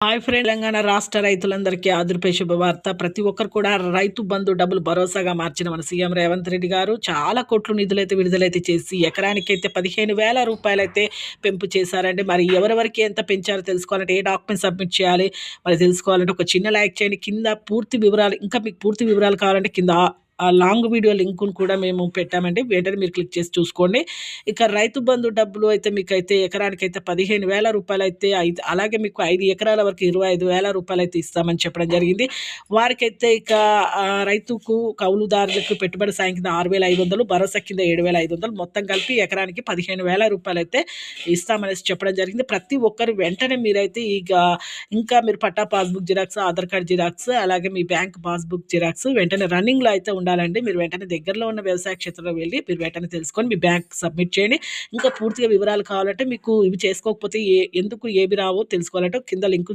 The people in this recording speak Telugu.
హాయ్ ఫ్రెండ్, తెలంగాణ రాష్ట్ర రైతులందరికీ ఆదుర్పే శుభవార్త. ప్రతి ఒక్కరు కూడా రైతు బంధు డబ్బులు భరోసాగా మార్చిన మన సీఎం రేవంత్ రెడ్డి గారు చాలా కోట్లు నిధులైతే విడుదలైతే చేసి ఎకరానికైతే 15,000 రూపాయలైతే పెంపు చేశారండి. మరి ఎవరెవరికి ఎంత పెంచారో తెలుసుకోవాలంటే ఏ డాక్యుమెంట్ సబ్మిట్ చేయాలి మరి తెలుసుకోవాలంటే ఒక చిన్న లైక్ చేయండి. కింద పూర్తి వివరాలు, ఇంకా మీకు పూర్తి వివరాలు కావాలంటే కింద ఆ లాంగ్ వీడియో లింకును కూడా మేము పెట్టామండి. వెంటనే మీరు క్లిక్ చేసి చూసుకోండి. ఇక రైతు బంధు డబ్బులు అయితే మీకైతే ఎకరానికైతే 15,000 రూపాయలైతే అలాగే మీకు 5 ఎకరాల వరకు 25,000 రూపాయలైతే ఇస్తామని చెప్పడం జరిగింది. వారికైతే ఇక రైతుకు కౌలుదారులకు పెట్టుబడి సాయం కింద 6,500, భరోసా కింద 7,500, మొత్తం కలిపి ఎకరానికి 15,000 రూపాయలైతే ఇస్తామనేసి చెప్పడం జరిగింది. ప్రతి ఒక్కరు వెంటనే మీరైతే ఇంకా మీరు patta passbook xerox, Aadhaar card xerox, అలాగే మీ బ్యాంక్ పాస్బుక్ జిరాక్స్ వెంటనే రన్నింగ్‌లో అయితే ఉండాలండి. మీరు వెంటనే దగ్గరలో ఉన్న వ్యవసాయ క్షేత్రంలో వెళ్లి మీరు వెంటనే తెలుసుకొని మీ బ్యాంక్ సబ్మిట్ చేయండి. ఇంకా పూర్తిగా వివరాలు కావాలంటే మీకు ఇవి చేసుకోకపోతే ఎందుకు ఏవి రావో తెలుసుకోవాలంటే కింద లింక్